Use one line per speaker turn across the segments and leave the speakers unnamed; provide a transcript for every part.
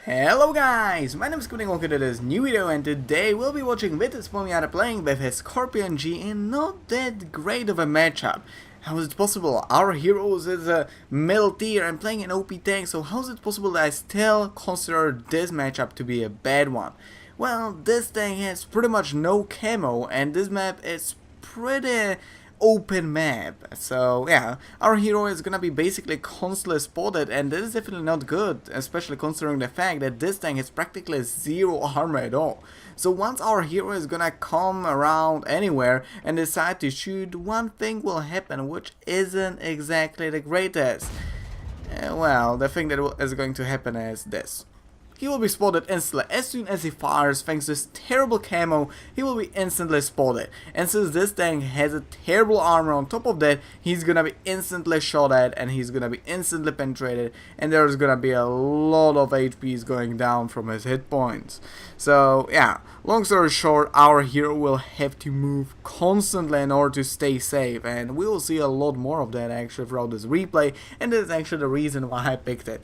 Hello guys, my name is Kiminek, welcome to this new video, and today we'll be watching wotreplays playing with his Skorpion G in not that great of a matchup. How is it possible? Our heroes is a middle tier and playing an OP tank, so how is it possible that I still consider this matchup to be a bad one? Well, this tank has pretty much no camo and this map is pretty open map, so yeah, our hero is gonna be basically constantly spotted, and this is definitely not good, especially considering the fact that this tank has practically zero armor at all. So once our hero is gonna come around anywhere and decide to shoot, one thing will happen, which isn't exactly the greatest. Well, the thing that is going to happen is this. He will be spotted instantly. As soon as he fires, thanks to this terrible camo, he will be instantly spotted. And since this tank has a terrible armor on top of that, he's gonna be instantly shot at and he's gonna be instantly penetrated, and there's gonna be a lot of HPs going down from his hit points. So yeah, long story short, our hero will have to move constantly in order to stay safe, and we will see a lot more of that actually throughout this replay, and this is actually the reason why I picked it.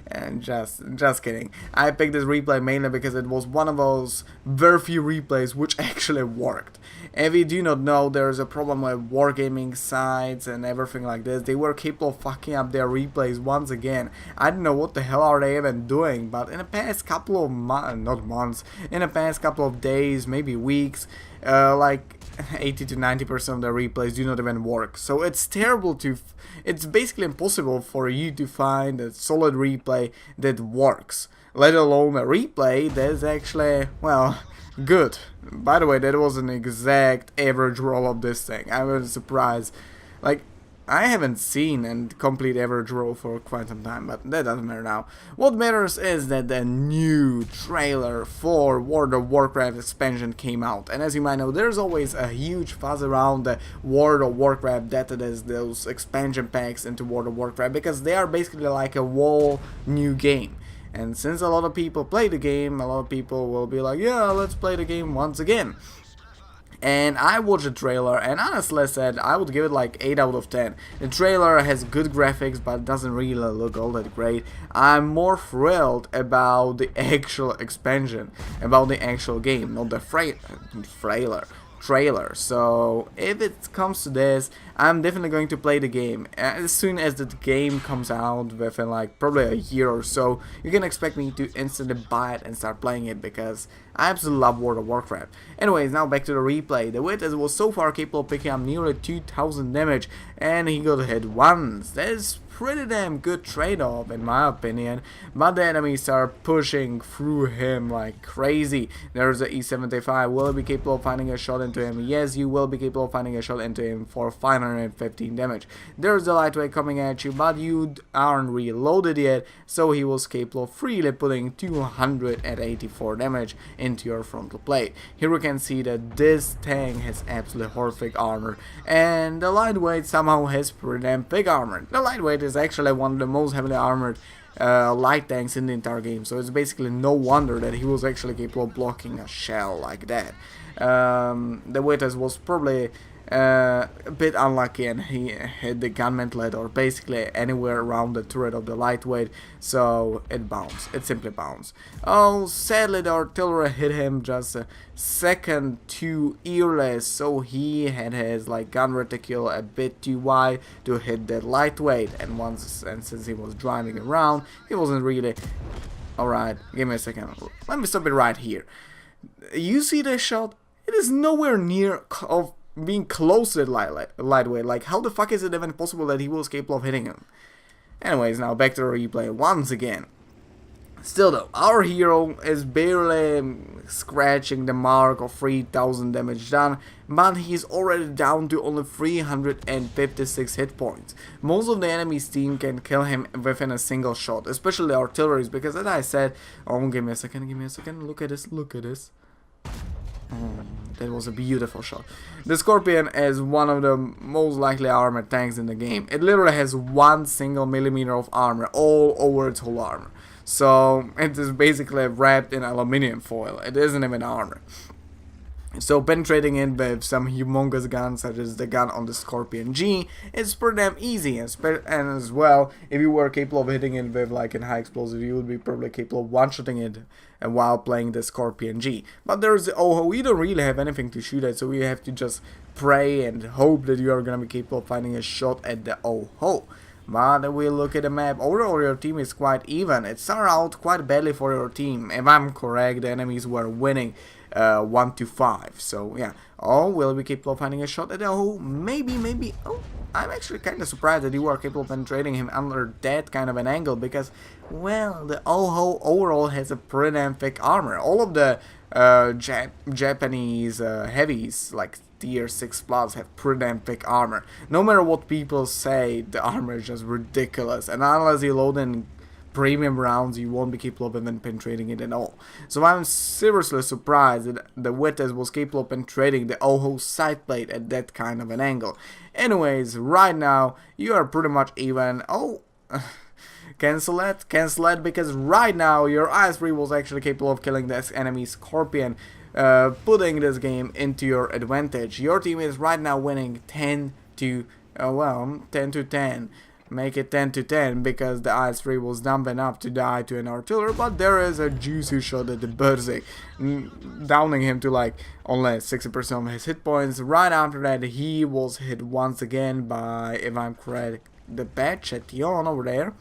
And just kidding. I picked this replay mainly because it was one of those very few replays which actually worked. If you do not know, there's a problem with wargaming sites and everything like this. They were capable of fucking up their replays once again. I don't know what the hell are they even doing, but in the past couple of in the past couple of days, maybe weeks, like 80 to 90% of the replays do not even work. So it's terrible to, it's basically impossible for you to find a solid replay that works, let alone a replay that's actually, well, good. By the way, that was an exact average roll of this thing. I was surprised. Like, I haven't seen a complete average roll for quite some time, but that doesn't matter now. What matters is that the new trailer for World of Warcraft expansion came out, and as you might know, there's always a huge fuzz around the World of Warcraft that is those expansion packs into World of Warcraft, because they are basically like a whole new game. And since a lot of people play the game, a lot of people will be like, yeah, let's play the game once again. And I watched the trailer, and honestly said I would give it like 8 out of 10. The trailer has good graphics, but doesn't really look all that great. I'm more thrilled about the actual expansion, about the actual game, not the trailer. So if it comes to this, I'm definitely going to play the game. As soon as the game comes out, within like probably a year or so, you can expect me to instantly buy it and start playing it, because I absolutely love World of Warcraft. Anyways, now back to the replay. The Wit was so far capable of picking up nearly 2000 damage, and he got hit once. That is pretty damn good trade-off in my opinion, but the enemies start pushing through him like crazy. There's a E75. Will be capable of finding a shot into him? Yes, you will be capable of finding a shot into him for 515 damage. There's the lightweight coming at you, but you aren't reloaded yet, so he was capable of freely putting 284 damage into your frontal plate. Here we can see that this tank has absolutely horrific armor, and the lightweight somehow has pretty damn big armor. The lightweight is actually one of the most heavily armored light tanks in the entire game, so it's basically no wonder that he was actually capable of blocking a shell like that. The Witness was probably a bit unlucky, and he hit the gunmantle or basically anywhere around the turret of the lightweight, so it bounced. It simply bounced. Oh, sadly the artillery hit him just a second too early, so he had his like gun reticule a bit too wide to hit that lightweight, and since he was driving around, he wasn't really. Alright, give me a second. Let me stop it right here. You see this shot? It is nowhere near of being close to the lightweight. Like, how the fuck is it even possible that he was capable of hitting him? Anyways, now back to the replay once again. Still though, our hero is barely scratching the mark of 3000 damage done, but he's already down to only 356 hit points. Most of the enemy's team can kill him within a single shot, especially the artilleries, because as I said, oh, give me a second, look at this. That was a beautiful shot. The Skorpion is one of the most likely armored tanks in the game. It literally has 1 single millimeter of armor all over its whole armor. So it is basically wrapped in aluminum foil. It isn't even armor. So penetrating it with some humongous guns such as the gun on the Skorpion G is pretty damn easy, and as well, if you were capable of hitting it with like a high explosive, you would be probably capable of one-shotting it while playing the Skorpion G. But there's the OHO, you don't really have anything to shoot at, so you have to just pray and hope that you are gonna be capable of finding a shot at the OHO. But we look at the map, overall your team is quite even. It started out quite badly for your team. If I'm correct, the enemies were winning 1-5. So yeah. Oh, will we capable of finding a shot at the OHO? Maybe. Oh, I'm actually kind of surprised that you are capable of penetrating him under that kind of an angle, because, well, the OHO overall has a pretty damn thick armor. All of the Japanese heavies, like tier 6 plus, have pretty damn thick armor. No matter what people say, the armor is just ridiculous, and unless you load in premium rounds, you won't be capable of even penetrating it at all. So I'm seriously surprised that the wotreplays was capable of penetrating the OHO side plate at that kind of an angle. Anyways, right now you are pretty much even. Oh, cancel that, because right now your IS-3 was actually capable of killing this enemy Skorpion, putting this game into your advantage. Your team is right now winning 10 to 10. Make it 10-10, because the IS-3 was dumb enough to die to an artillery, but there is a juicy shot at the Berserk, downing him to like only 60% of his hit points. Right after that, he was hit once again by, if I'm correct, the Kiminek over there.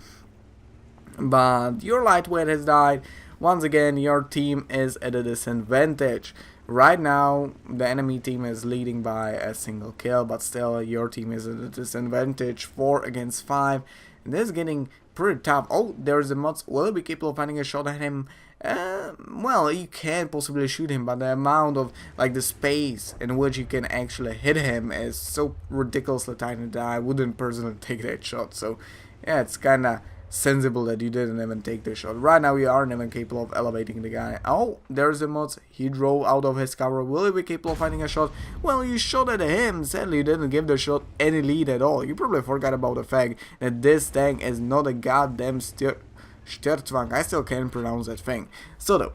But your lightweight has died. Once again, your team is at a disadvantage. Right now, the enemy team is leading by a single kill, but still your team is at a disadvantage, 4 against 5. And this is getting pretty tough. Oh, there's a mod. Will you be capable of finding a shot at him? Well, you can possibly shoot him, but the amount of, like, the space in which you can actually hit him is so ridiculously tiny that I wouldn't personally take that shot. So, yeah, it's kinda sensible that you didn't even take the shot. Right now we aren't even capable of elevating the guy. Oh, there's the mods. He drove out of his cover. Will he be capable of finding a shot? Well, you shot at him. Sadly, you didn't give the shot any lead at all. You probably forgot about the fact that this tank is not a goddamn Sturzwang. I still can't pronounce that thing. So though,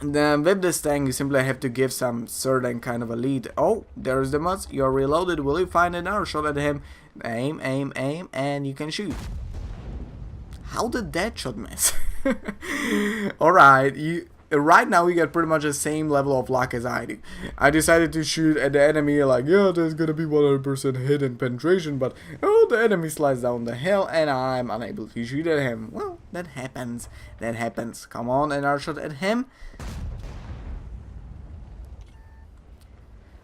with this tank you simply have to give some certain kind of a lead. Oh, there's the mods. You're reloaded. Will you find another shot at him? Aim, and you can shoot. How did that shot miss? Alright, right now we get pretty much the same level of luck as I do. I decided to shoot at the enemy like, yeah, there's gonna be 100% hit and penetration, but oh, the enemy slides down the hill and I'm unable to shoot at him. Well, that happens. Come on, another shot at him.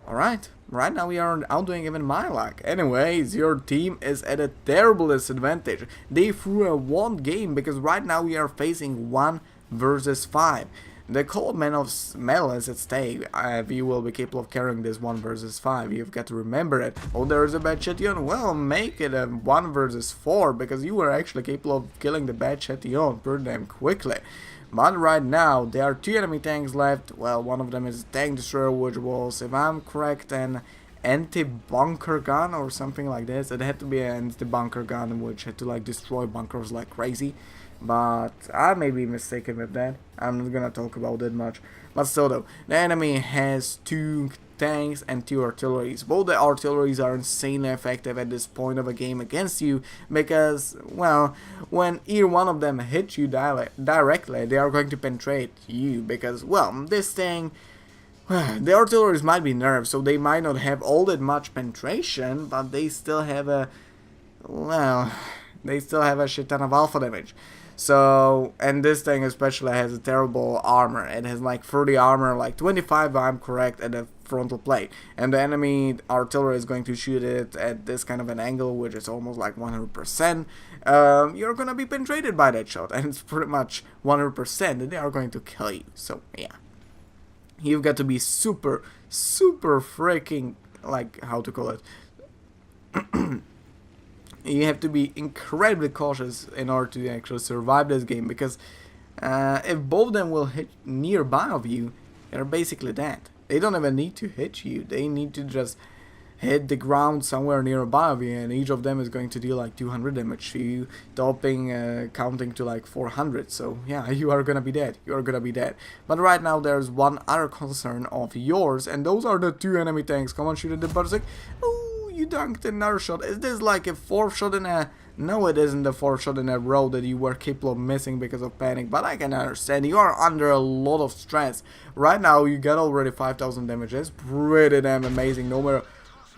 Alright, right now we are outdoing even my luck. Anyways, your team is at a terrible disadvantage. They threw a one game, because right now we are facing 1 versus 5. The cold man of metal is at stake. If you will be capable of carrying this 1 versus 5, you've got to remember it. Oh, there is a bad Chetillon. Well, make it a 1 versus 4, because you were actually capable of killing the bad Chetillon pretty damn quickly. But right now, there are 2 enemy tanks left. Well, one of them is a tank destroyer, which was, if I'm correct, an anti-bunker gun or something like this. It had to be an anti-bunker gun, which had to like destroy bunkers like crazy. But I may be mistaken with that. I'm not gonna talk about it much. But still though, the enemy has 2 tanks and 2 artilleries. Both the artilleries are insanely effective at this point of a game against you, because, well, when either one of them hits you directly, they are going to penetrate you, because, well, this thing, the artilleries might be nerfed, so they might not have all that much penetration, but they still have a, well, they still have a shit ton of alpha damage. So, and this thing especially has a terrible armor. It has like 30 armor, like 25 if I'm correct, at the frontal plate. And the enemy artillery is going to shoot it at this kind of an angle, which is almost like 100%. You're gonna be penetrated by that shot, and it's pretty much 100%, and they are going to kill you. So, yeah. You've got to be super freaking, like, how to call it? You have to be incredibly cautious in order to actually survive this game, because if both of them will hit nearby of you, they're basically dead. They don't even need to hit you. They need to just hit the ground somewhere nearby of you, and each of them is going to deal like 200 damage to you, topping, counting to like 400. So yeah, you are gonna be dead. You are gonna be dead. But right now there's one other concern of yours, and those are the two enemy tanks. Come on, shoot at the Berserk. Oh, you dunked another shot. Is this like a fourth shot in a... No, it isn't the fourth shot in a row that you were capable of missing because of panic, but I can understand. You are under a lot of stress. Right now, you got already 5,000 damage. That's pretty damn amazing. No matter...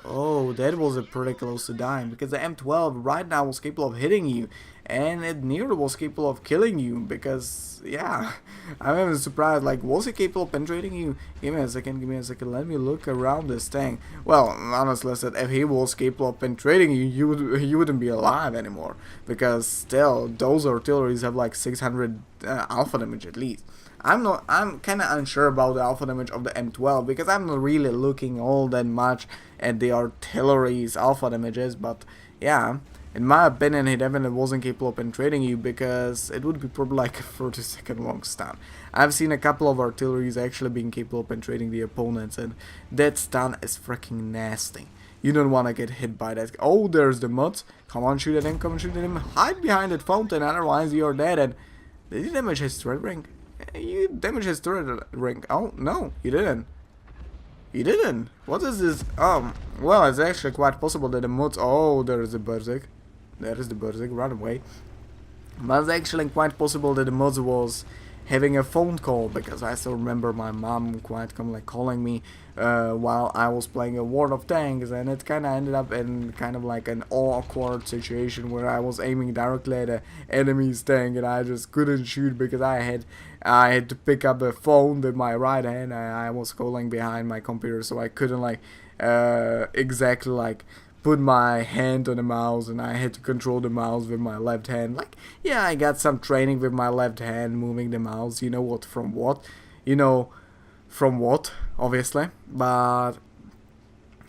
Oh, that was pretty close to dying, because the M12 right now was capable of hitting you, and it nearly was capable of killing you, because, yeah, I'm even surprised, like, was he capable of penetrating you? Give me a second, let me look around this thing. Well, honestly said, if he was capable of penetrating you, you wouldn't be alive anymore, because still, those artilleries have like 600 alpha damage at least. I'm kind of unsure about the alpha damage of the M12, because I'm not really looking all that much at the artillery's alpha damages, but yeah, in my opinion, he definitely wasn't capable of penetrating you, because it would be probably like a 30-second long stun. I've seen a couple of artilleries actually being capable of penetrating the opponents, and that stun is freaking nasty. You don't want to get hit by that. Oh, there's the mud. Come on, shoot at him, come on, shoot at him. Hide behind that fountain, otherwise you're dead. And did you damage his turret ring? You damaged his turret ring. Oh, no, you didn't. You didn't. What is this? Well, it's actually quite possible that the mods... Oh, there is the Berserk. There is the Berserk. Run away. But it's actually quite possible that the mods was having a phone call, because I still remember my mom quite commonly calling me while I was playing a World of Tanks, and it kind of ended up in kind of like an awkward situation where I was aiming directly at an enemy's tank and I just couldn't shoot because I had to pick up the phone with my right hand, and I was calling behind my computer, so I couldn't like exactly like put my hand on the mouse, and I had to control the mouse with my left hand. Like, yeah, I got some training with my left hand moving the mouse, you know what, from what, you know, from what, obviously, but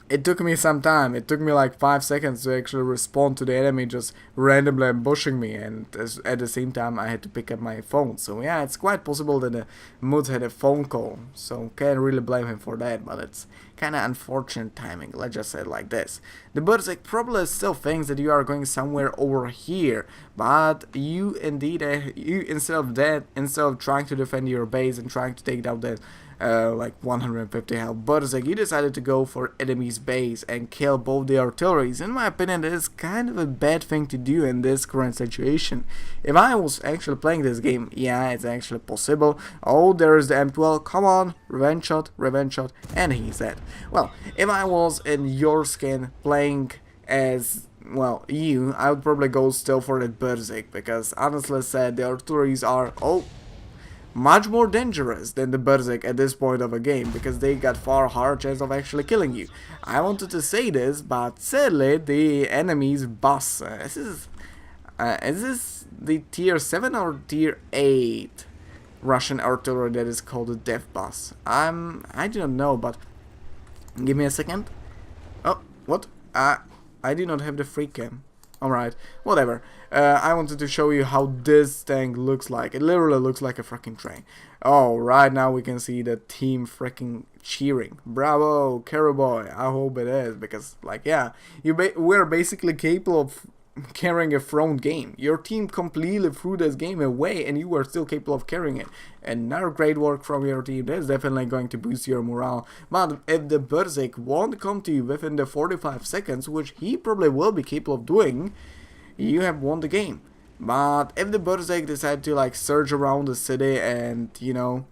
it took me some time. It took me like 5 seconds to actually respond to the enemy just randomly ambushing me, and at the same time I had to pick up my phone. So yeah, it's quite possible that the Mood had a phone call, so can't really blame him for that, but it's kinda unfortunate timing, let's just say it like this. The Berserk probably still thinks that you are going somewhere over here, but you indeed, instead of trying to defend your base and trying to take down that like 150 health Berserk, you decided to go for enemy's base and kill both the artilleries. In my opinion, that is kind of a bad thing to do in this current situation. If I was actually playing this game, yeah, it's actually possible. Oh, there is the M12, come on, revenge shot, and he's dead. Well, if I was in your skin playing as, well, you, I would probably go still for that Berserk, because honestly said, the artilleries are, much more dangerous than the Berserk at this point of a game, because they got far higher chance of actually killing you. I wanted to say this, but sadly the enemy's boss, is this the tier 7 or tier 8 Russian artillery that is called the Death Boss? I do not know, but give me a second. Oh, what? I do not have the free cam. Alright, whatever. I wanted to show you how this tank looks like. It literally looks like a freaking train. Oh, right now we can see the team freaking cheering. Bravo, Carry Boy. I hope it is, because, like, yeah, we're basically capable of carrying a thrown game. Your team completely threw this game away, and you were still capable of carrying it. Another great work from your team. That's definitely going to boost your morale. But if the Berserk won't come to you within the 45 seconds, which he probably will be capable of doing, you have won the game. But if the Berserk decide to like surge around the city and, you know,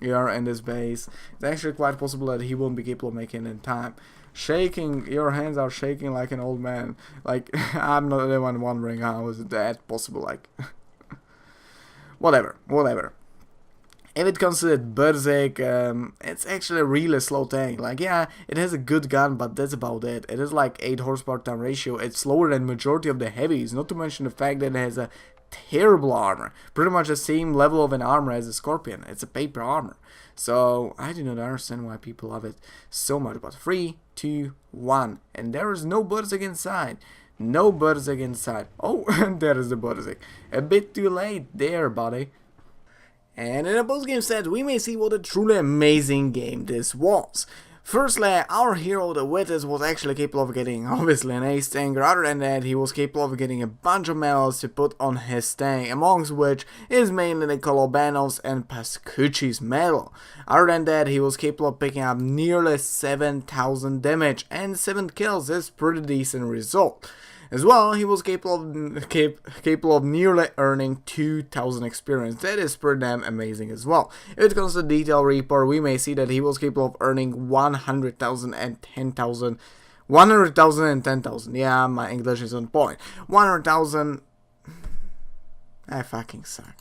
you are in this base, it's actually quite possible that he won't be capable of making it in time. Shaking, your hands are shaking like an old man. Like, I'm not even wondering how is that possible, like, whatever. If it comes to that Berserk, it's actually a really slow tank. Like, yeah, it has a good gun, but that's about it. It is like 8 horsepower to ratio. It's slower than majority of the heavies, not to mention the fact that it has a terrible armor. Pretty much the same level of an armor as a Skorpion. It's a paper armor. So, I do not understand why people love it so much. But 3, 2, 1. And there is no Berserk inside. No Berserk inside. Oh, and there is the Berserk. A bit too late there, buddy. And in a post-game set, we may see what a truly amazing game this was. Firstly, our hero, the Witness, was actually capable of getting, obviously, an ace tank. Rather than that, he was capable of getting a bunch of medals to put on his tank, amongst which is mainly the Kolobanov's and Pascucci's medal. Other than that, he was capable of picking up nearly 7,000 damage, and 7 kills is pretty decent result. As well, he was capable of nearly earning 2,000 experience. That is pretty damn amazing as well. If it comes to detail report, we may see that he was capable of earning 100,000 and 10,000. 100,000 and 10,000. Yeah, my English is on point. 100,000. I fucking suck.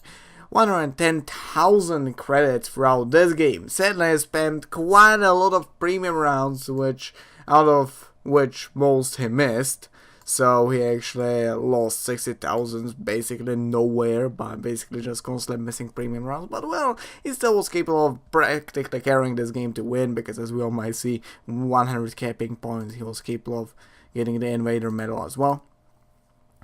110,000 credits throughout this game. Sadly, I spent quite a lot of premium rounds, out of which most he missed. So he actually lost 60,000 basically nowhere by basically just constantly missing premium rounds. But well, he still was capable of practically carrying this game to win, because as we all might see, 100 capping points, he was capable of getting the Invader medal as well,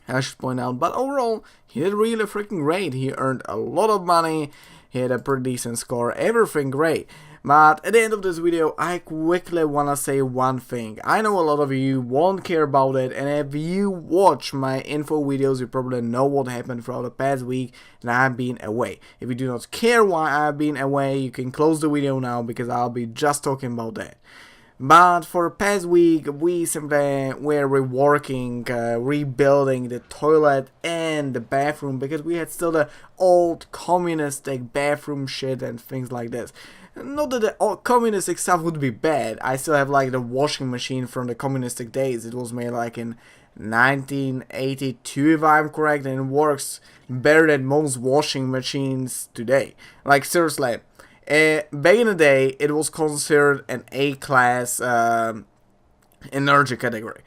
I should point out. But overall, he did really freaking great. He earned a lot of money, he had a pretty decent score, everything great. But at the end of this video, I quickly wanna say one thing. I know a lot of you won't care about it, and if you watch my info videos, you probably know what happened throughout the past week, and I've been away. If you do not care why I've been away, you can close the video now, because I'll be just talking about that. But for the past week, we simply were reworking, rebuilding the toilet and the bathroom, because we had still the old communistic bathroom shit and things like this. Not that the old communistic stuff would be bad. I still have like the washing machine from the communistic days. It was made like in 1982 if I'm correct, and it works better than most washing machines today. Like seriously. Back in the day, it was considered an A-class energy category,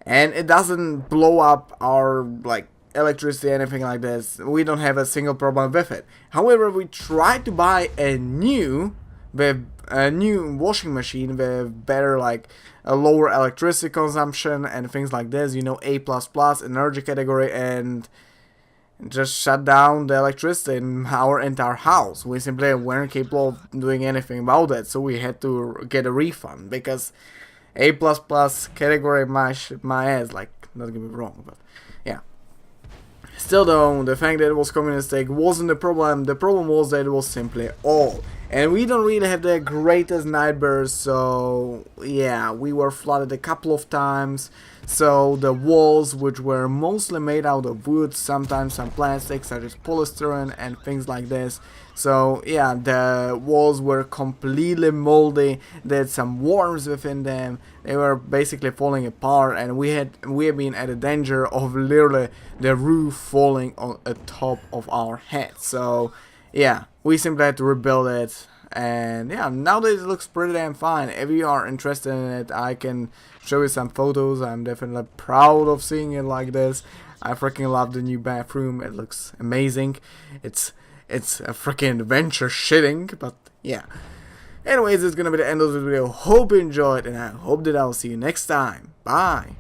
and it doesn't blow up our like electricity, anything like this. We don't have a single problem with it. However, we tried to buy a new washing machine with better, like a lower electricity consumption and things like this. You know, A++ energy category, and just shut down the electricity in our entire house. We simply weren't capable of doing anything about that, so we had to get a refund, because A++ category my ass, like, not get me wrong, but yeah. Still though, the fact that it was communistic wasn't the problem. The problem was that it was simply old, and we don't really have the greatest neighbors, so yeah, we were flooded a couple of times. So the walls, which were mostly made out of wood, sometimes some plastic such as polystyrene and things like this. So yeah, the walls were completely moldy, they had some worms within them, they were basically falling apart, and we have been at a danger of literally the roof falling on the top of our heads. So yeah, we simply had to rebuild it. And yeah, nowadays it looks pretty damn fine. If you are interested in it, I can show you some photos. I'm definitely proud of seeing it like this. I freaking love the new bathroom. It looks amazing. It's a freaking adventure shitting, but yeah. Anyways, it's gonna be the end of the video. Hope you enjoyed, and I hope that I'll see you next time. Bye.